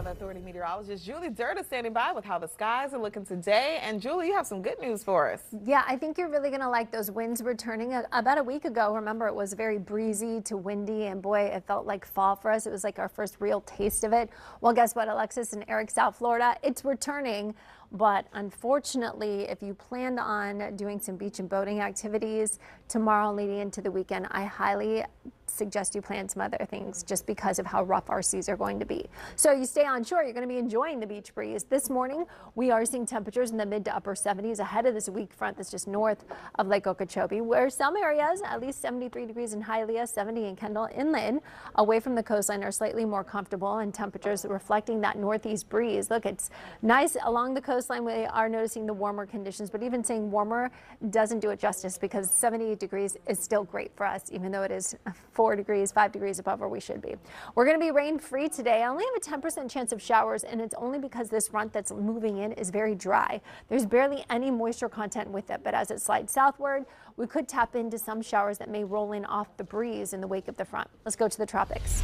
Weather Authority meteorologist Julie Durda standing by with how the skies are looking today. And Julie, you have some good news for us. Yeah, I think you're really going to like those winds returning. About a week ago, remember, it was very breezy to windy, and boy, it felt like fall for us. It was like our first real taste of it. Well, guess what, Alexis and Eric, South Florida, it's returning. But unfortunately, if you planned on doing some beach and boating activities tomorrow leading into the weekend, I highly suggest you plan some other things just because of how rough our seas are going to be. So you stay on shore, you're going to be enjoying the beach breeze. This morning, we are seeing temperatures in the mid to upper 70s ahead of this weak front that's just north of Lake Okeechobee, where some areas, at least 73 degrees in Hialeah, 70 in Kendall, inland, away from the coastline, are slightly more comfortable, and temperatures reflecting that northeast breeze. Look, it's nice along the coastline. We are noticing the warmer conditions, but even saying warmer doesn't do it justice because 78 degrees is still great for us, even though it is 4 degrees, 5 degrees above where we should be. We're going to be rain free today. I only have a 10% chance of showers, and it's only because this front that's moving in is very dry. There's barely any moisture content with it, but as it slides southward, we could tap into some showers that may roll in off the breeze in the wake of the front. Let's go to the tropics.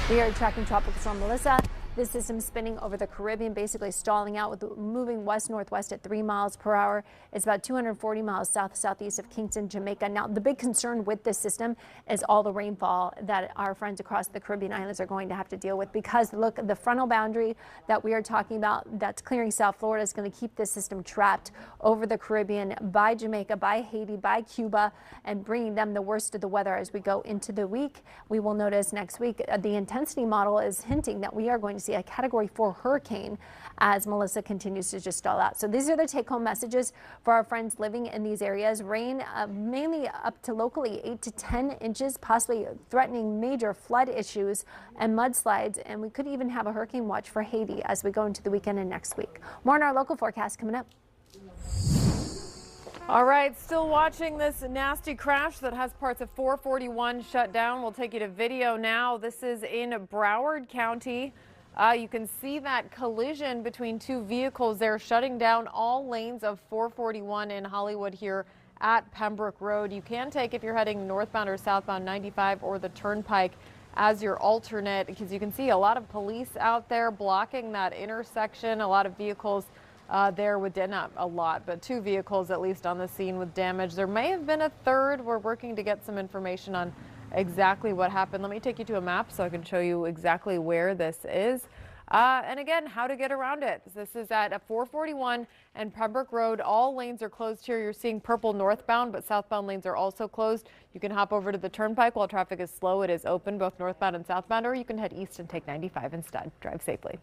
We are tracking Tropical Storm Melissa. This system spinning over the Caribbean, basically stalling out with moving west-northwest at 3 miles per hour. It's about 240 miles south-southeast of Kingston, Jamaica. Now, the big concern with this system is all the rainfall that our friends across the Caribbean islands are going to have to deal with, because look, the frontal boundary that we are talking about that's clearing South Florida is going to keep this system trapped over the Caribbean, by Jamaica, by Haiti, by Cuba, and bringing them the worst of the weather as we go into the week. We will notice next week the intensity model is hinting that we are going to see a Category 4 hurricane as Melissa continues to just stall out. So these are the take-home messages for our friends living in these areas. Rain mainly up to locally 8 to 10 inches, possibly threatening major flood issues and mudslides. And we could even have a hurricane watch for Haiti as we go into the weekend and next week. More on our local forecast coming up. All right, still watching this nasty crash that has parts of 441 shut down. We'll take you to video now. This is in Broward County. You can see that collision between two vehicles there, shutting down all lanes of 441 in Hollywood here at Pembroke Road. You can take, if you're heading northbound or southbound, 95 or the Turnpike as your alternate, because you can see a lot of police out there blocking that intersection. A lot of vehicles there with, not a lot, but 2 vehicles at least on the scene with damage. There may have been a third. We're working to get some information on exactly what happened. Let me take you to a map so I can show you exactly where this is. And again, how to get around it. This is at 441 and Pembroke Road. All lanes are closed here. You're seeing purple northbound, but southbound lanes are also closed. You can hop over to the Turnpike while traffic is slow. It is open both northbound and southbound, or you can head east and take 95 instead. Drive safely.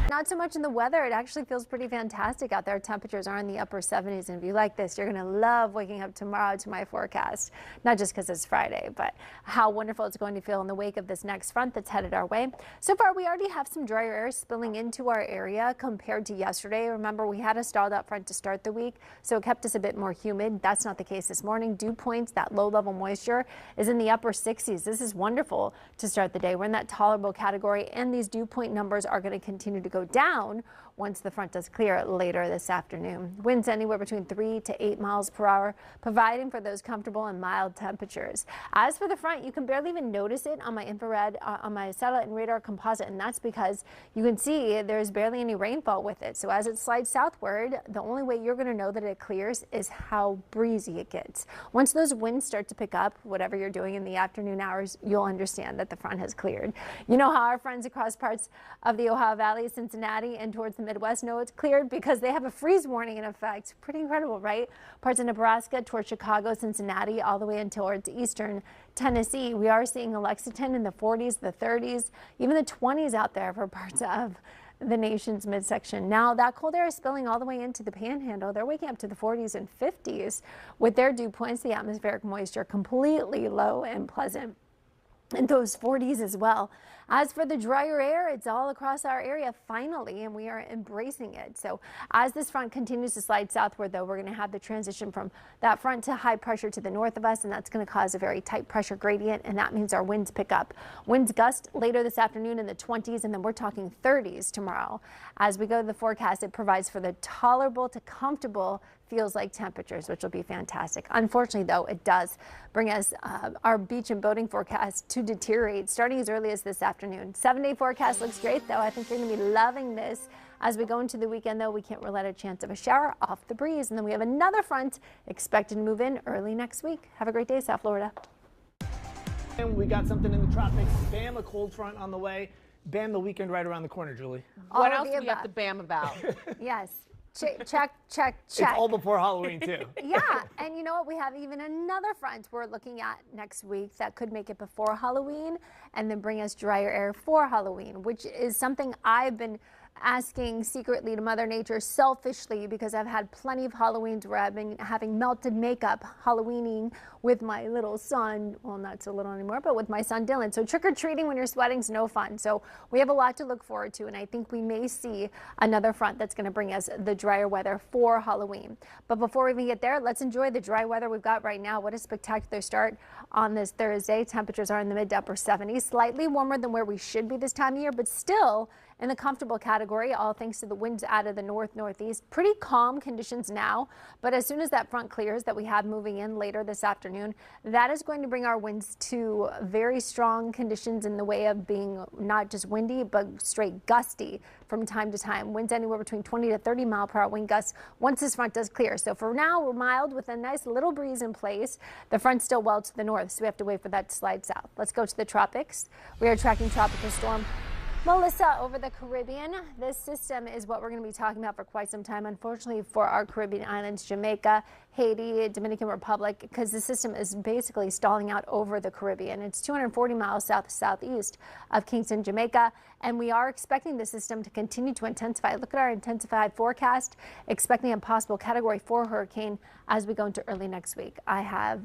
Not so much in the weather. It actually feels pretty fantastic out there. Temperatures are in the upper 70s, and if you like this, you're going to love waking up tomorrow to my forecast. Not just because it's Friday, but how wonderful it's going to feel in the wake of this next front that's headed our way. So far, we already have some drier air spilling into our area compared to yesterday. Remember, we had a stalled out front to start the week, so it kept us a bit more humid. That's not the case this morning. Dew points, that low-level moisture, is in the upper 60s. This is wonderful to start the day. We're in that tolerable category, and these dew point numbers are going to continue to go down once the front does clear later this afternoon. Winds anywhere between 3 to 8 miles per hour, providing for those comfortable and mild temperatures. As for the front, you can barely even notice it on my infrared, on my satellite and radar composite, and that's because you can see there's barely any rainfall with it. So as it slides southward, the only way you're going to know that it clears is how breezy it gets. Once those winds start to pick up, whatever you're doing in the afternoon hours, you'll understand that the front has cleared. You know how our friends across parts of the Ohio Valley, Cincinnati, and towards the Midwest know it's cleared because they have a freeze warning in effect. Pretty incredible, right? Parts of Nebraska towards Chicago, Cincinnati, all the way in towards eastern Tennessee. We are seeing Lexington in the 40s, the 30s, even the 20s out there for parts of the nation's midsection. Now that cold air is spilling all the way into the panhandle. They're waking up to the 40s and 50s with their dew points, the atmospheric moisture completely low and pleasant. And those 40s as well. As for the drier air, it's all across our area finally, and we are embracing it. So as this front continues to slide southward, though, we're going to have the transition from that front to high pressure to the north of us, and that's going to cause a very tight pressure gradient, and that means our winds pick up. Winds gust later this afternoon in the 20s, and then we're talking 30s tomorrow. As we go to the forecast, it provides for the tolerable to comfortable feels like temperatures, which will be fantastic. Unfortunately, though, it does bring us our beach and boating forecast to deteriorate starting as early as this afternoon. afternoon. 7-day forecast looks great, though. I think you're going to be loving this. As we go into the weekend, though, we can't rule out a chance of a shower off the breeze. And then we have another front expected to move in early next week. Have a great day, South Florida. And we got something in the tropics. Bam, a cold front on the way. Bam, the weekend right around the corner, Julie. What else do we have to bam about? Yes. Check. It's all before Halloween, too. Yeah, and you know what? We have even another front we're looking at next week that could make it before Halloween and then bring us drier air for Halloween, which is something I've been asking secretly to Mother Nature selfishly, because I've had plenty of Halloweens where I've been having melted makeup Halloweening with my little son. Well, not so little anymore, but with my son Dylan. So trick-or-treating when you're sweating is no fun. So we have a lot to look forward to, and I think we may see another front that's going to bring us the drier weather for Halloween. But before we even get there, let's enjoy the dry weather we've got right now. What a spectacular start on this Thursday. Temperatures are in the mid to upper 70s, slightly warmer than where we should be this time of year, but still in the comfortable category, all thanks to the winds out of the northeast. Pretty calm conditions now, but as soon as that front clears that we have moving in later this afternoon, that is going to bring our winds to very strong conditions in the way of being not just windy, but straight gusty from time to time. Winds anywhere between 20 to 30 mile per hour wind gusts once this front does clear. So for now, we're mild with a nice little breeze in place. The front's still well to the north, so we have to wait for that to slide south. Let's go to the tropics. We are tracking tropical storm Melissa over the Caribbean. This system is what we're going to be talking about for quite some time, unfortunately, for our Caribbean islands, Jamaica, Haiti, Dominican Republic, because the system is basically stalling out over the Caribbean. It's 240 miles southeast of Kingston, Jamaica, and we are expecting the system to continue to intensify. Look at our intensified forecast, expecting a possible Category 4 hurricane as we go into early next week. I have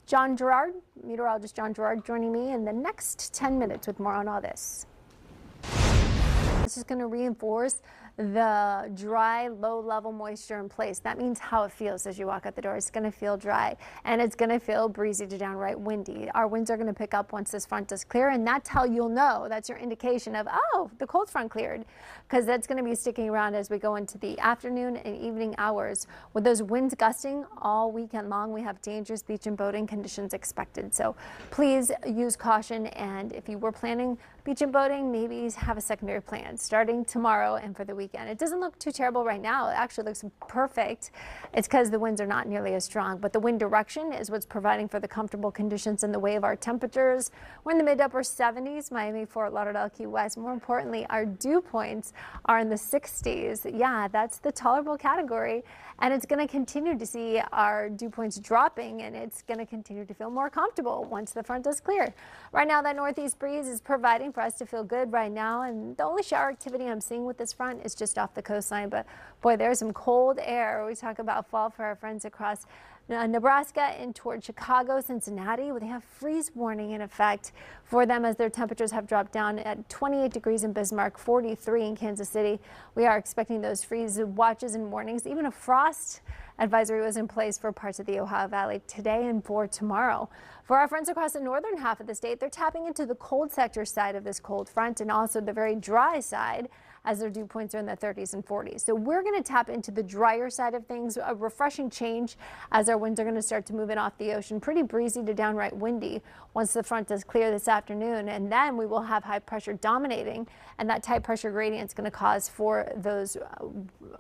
John Gerard, meteorologist John Gerard, joining me in the next 10 minutes with more on all this. This is going to reinforce the dry, low-level moisture in place. That means how it feels as you walk out the door. It's going to feel dry, and it's going to feel breezy to downright windy. Our winds are going to pick up once this front does clear, and that's how you'll know. That's your indication of, oh, the cold front cleared, because that's going to be sticking around as we go into the afternoon and evening hours. With those winds gusting all weekend long, we have dangerous beach and boating conditions expected. So please use caution, and if you were planning beach and boating, maybe have a secondary plan starting tomorrow and for the weekend. It doesn't look too terrible right now. It actually looks perfect. It's because the winds are not nearly as strong, but the wind direction is what's providing for the comfortable conditions in the way of our temperatures. We're in the mid upper 70s, Miami, Fort Lauderdale, Key West. More importantly, our dew points are in the 60s. Yeah, that's the tolerable category, and it's going to continue to see our dew points dropping, and it's going to continue to feel more comfortable once the front does clear. Right now, that northeast breeze is providing for us to feel good right now, and the only shower activity I'm seeing with this front is just off the coastline. But boy, there's some cold air. We talk about fall for our friends across Nebraska and toward Chicago, Cincinnati, where they have freeze warning in effect for them as their temperatures have dropped down at 28 degrees in Bismarck, 43 in Kansas City. We are expecting those freeze watches and warnings. Even a frost advisory was in place for parts of the Ohio Valley today and for tomorrow. For our friends across the northern half of the state, they're tapping into the cold sector side of this cold front and also the very dry side, as their dew points are in the 30s and 40s. So we're going to tap into the drier side of things, a refreshing change as our winds are going to start to move in off the ocean. Pretty breezy to downright windy once the front does clear this afternoon, and then we will have high pressure dominating, and that tight pressure gradient is going to cause for those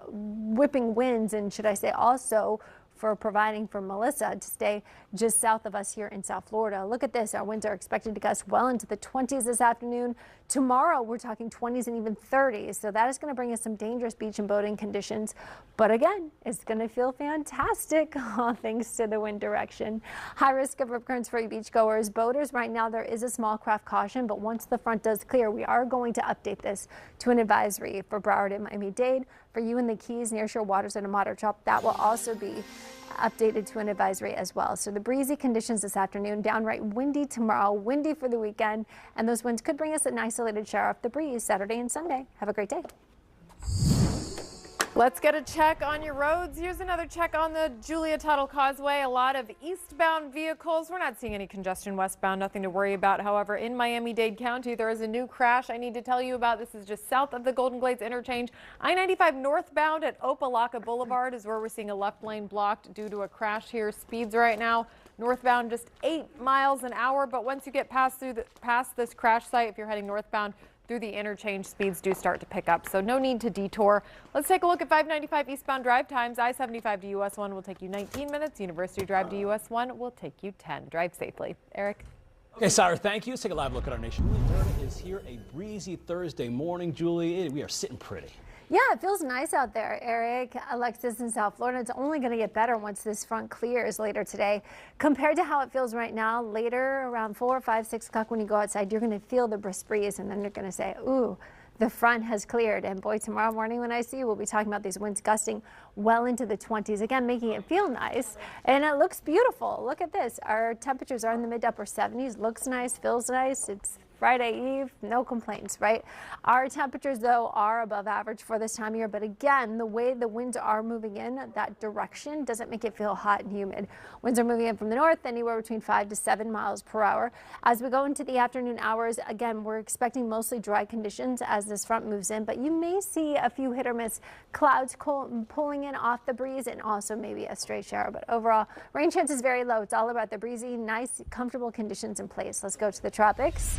whipping winds, and should I say also for providing for Melissa to stay just south of us here in South Florida. Look at this. Our winds are expected to gust well into the 20s this afternoon. Tomorrow, we're talking 20s and even 30s. So that is going to bring us some dangerous beach and boating conditions. But again, it's going to feel fantastic, all thanks to the wind direction. High risk of rip currents for you beachgoers. Boaters, right now, there is a small craft caution, but once the front does clear, we are going to update this to an advisory for Broward and Miami-Dade. For you in the Keys, near shore waters and a moderate drop, that will also be updated to an advisory as well. So the breezy conditions this afternoon, downright windy tomorrow, windy for the weekend, and those winds could bring us an isolated shower off the breeze Saturday and Sunday. Have a great day. Let's get a check on your roads. Here's another check on the Julia Tuttle Causeway. A lot of eastbound vehicles. We're not seeing any congestion westbound, nothing to worry about. However, in Miami-Dade County, there is a new crash I need to tell you about. This is just south of the Golden Glades interchange. I-95 northbound at Opelika Boulevard is where we're seeing a left lane blocked due to a crash here. Speeds right now Northbound just 8 miles an hour. But once you get past this crash site, if you're heading northbound through the interchange, speeds do start to pick up. So no need to detour. Let's take a look at 595 eastbound drive times. I-75 to US 1 will take you 19 minutes. University Drive to US 1 will take you 10. Drive safely. Eric. Okay, Saira, thank you. Let's take a live look at our nation. Durda is here a breezy Thursday morning. Julie, we are sitting pretty. Yeah, it feels nice out there, Eric. Alexis in South Florida. It's only going to get better once this front clears later today. Compared to how it feels right now, later around 4, 5, 6 o'clock when you go outside, you're going to feel the brisk breeze, and then you're going to say, ooh, the front has cleared. And boy, tomorrow morning when I see you, we'll be talking about these winds gusting well into the 20s, again, making it feel nice. And it looks beautiful. Look at this. Our temperatures are in the mid to upper 70s. Looks nice, feels nice. It's Friday Eve, no complaints, right? Our temperatures, though, are above average for this time of year. But again, the way the winds are moving in that direction doesn't make it feel hot and humid. Winds are moving in from the north, anywhere between 5 to 7 miles per hour. As we go into the afternoon hours, again, we're expecting mostly dry conditions as this front moves in. But you may see a few hit or miss clouds pulling in off the breeze and also maybe a stray shower. But overall, rain chance is very low. It's all about the breezy, nice, comfortable conditions in place. Let's go to the tropics.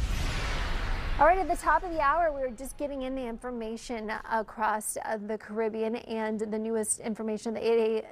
All right, at the top of the hour, we were just getting in the information across the Caribbean and the newest information, the 8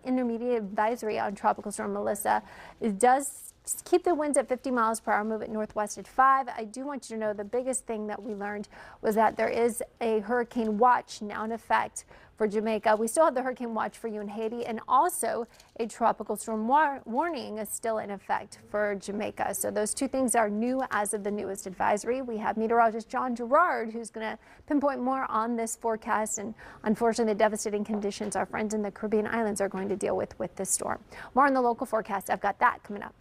intermediate advisory on Tropical Storm Melissa. It does keep the winds at 50 miles per hour, move it northwest at 5. I do want you to know the biggest thing that we learned was that there is a hurricane watch now in effect for Jamaica. We still have the hurricane watch for you in Haiti, and also a tropical storm warning is still in effect for Jamaica. So those two things are new as of the newest advisory. We have meteorologist John Gerard, who's going to pinpoint more on this forecast and unfortunately the devastating conditions our friends in the Caribbean islands are going to deal with this storm. More on the local forecast. I've got that coming up.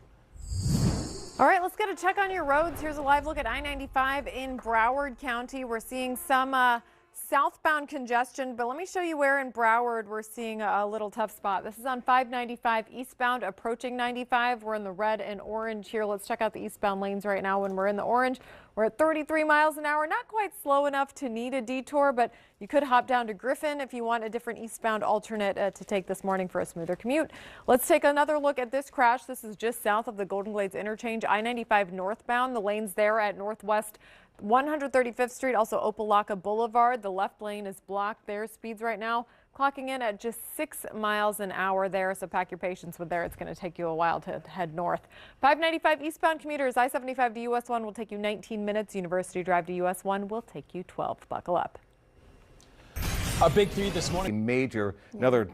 All right, let's get a check on your roads. Here's a live look at I-95 in Broward County. We're seeing some southbound congestion, but let me show you where in Broward we're seeing a little tough spot. This is on 595 eastbound approaching 95. We're in the red and orange here. Let's check out the eastbound lanes right now. When we're in the orange, we're at 33 miles an hour. Not quite slow enough to need a detour, but you could hop down to Griffin if you want a different eastbound alternate to take this morning for a smoother commute. Let's take another look at this crash. This is just south of the Golden Glades interchange, I-95 northbound. The lanes there at Northwest 135th Street, also Opelika Boulevard. The left lane is blocked there. Speeds right now clocking in at just 6 miles an hour there. So pack your patience with there. It's going to take you a while to head north. 595 eastbound commuters, I-75 to US 1 will take you 19 minutes. University Drive to US 1 will take you 12. Buckle up. Our big three this morning. Another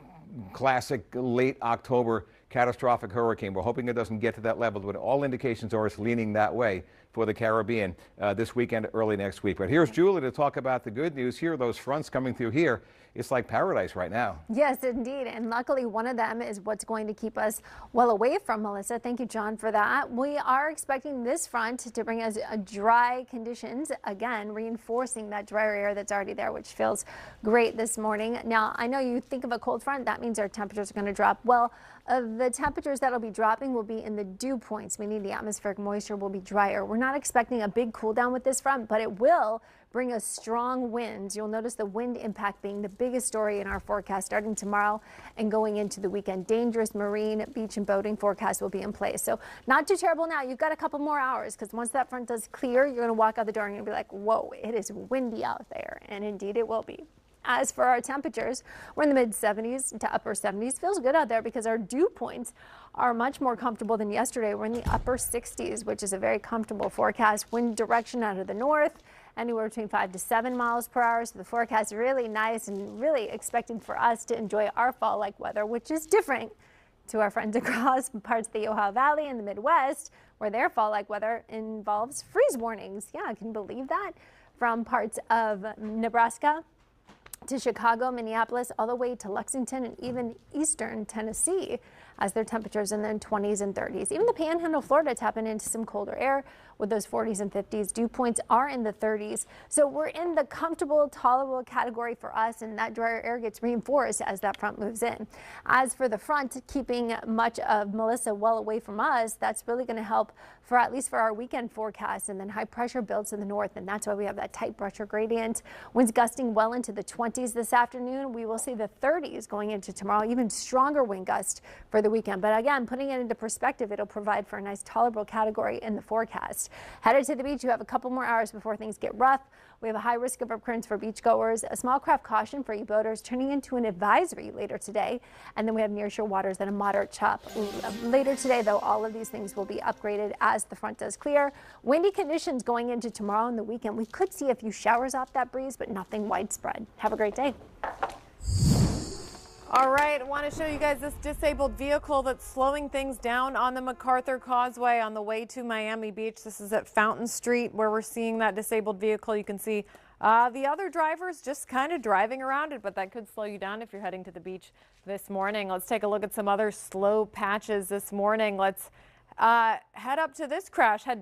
classic late October catastrophic hurricane. We're hoping it doesn't get to that level, but all indications are it's leaning that way for the Caribbean this weekend, early next week. But here's Julie to talk about the good news. Here are those fronts coming through here. It's like paradise right now. Yes, indeed. And luckily, one of them is what's going to keep us well away from Melissa. Thank you, John, for that. We are expecting this front to bring us dry conditions, again, reinforcing that drier air that's already there, which feels great this morning. Now, I know you think of a cold front, that means our temperatures are going to drop. Well, the temperatures that'll be dropping will be in the dew points, meaning the atmospheric moisture will be drier. We're not expecting a big cool down with this front, but it will bring us strong winds. You'll notice the wind impact being the biggest story in our forecast starting tomorrow and going into the weekend. Dangerous marine, beach and boating forecast will be in place. So not too terrible now. You've got a couple more hours because once that front does clear, you're going to walk out the door and you're going to be like, whoa, it is windy out there. And indeed it will be. As for our temperatures, we're in the mid 70s to upper 70s. Feels good out there because our dew points are much more comfortable than yesterday. We're in the upper 60s, which is a very comfortable forecast. Wind direction out of the north, anywhere between 5 to 7 miles per hour. So the forecast is really nice and really expecting for us to enjoy our fall-like weather, which is different to our friends across parts of the Ohio Valley and the Midwest, where their fall-like weather involves freeze warnings. Yeah, can you believe that? From parts of Nebraska to Chicago, Minneapolis, all the way to Lexington and even eastern Tennessee, as their temperatures in the 20s and 30s. Even the Panhandle, Florida, tapping into some colder air with those 40s and 50s. Dew points are in the 30s. So we're in the comfortable, tolerable category for us, and that drier air gets reinforced as that front moves in. As for the front, keeping much of Melissa well away from us, that's really going to help for at least for our weekend forecast. And then high pressure builds to the north, and that's why we have that tight pressure gradient. Winds gusting well into the 20s this afternoon. We will see the 30s going into tomorrow, even stronger wind gust for the the weekend. But again, putting it into perspective, it'll provide for a nice tolerable category in the forecast. Headed to the beach, you have a couple more hours before things get rough. We have a high risk of occurrence for beachgoers, a small craft caution for you boaters, turning into an advisory later today. And then we have nearshore waters and a moderate chop later today, though all of these things will be upgraded as the front does clear. Windy conditions going into tomorrow and the weekend. We could see a few showers off that breeze, but nothing widespread. Have a great day. All right, I want to show you guys this disabled vehicle that's slowing things down on the MacArthur Causeway on the way to Miami Beach. This is at Fountain Street where we're seeing that disabled vehicle. You can see the other drivers just kind of driving around it, but that could slow you down if you're heading to the beach this morning. Let's take a look at some other slow patches this morning. Let's head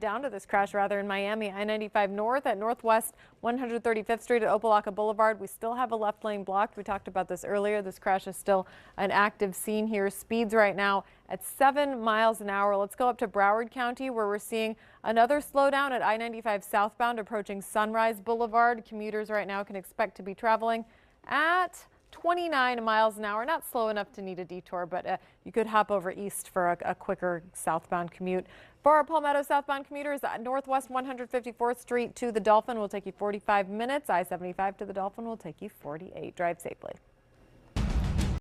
down to this crash rather in Miami. I-95 North at Northwest 135th Street at Opa-locka Boulevard. We still have a left lane blocked. We talked about this earlier. This crash is still an active scene here. Speeds right now at 7 miles an hour. Let's go up to Broward County where we're seeing another slowdown at I-95 southbound approaching Sunrise Boulevard. Commuters right now can expect to be traveling at 29 miles an hour. Not slow enough to need a detour, but you could hop over east for a quicker southbound commute. For our Palmetto southbound commuters, Northwest 154th Street to the Dolphin will take you 45 minutes. I-75 to the Dolphin will take you 48. Drive safely.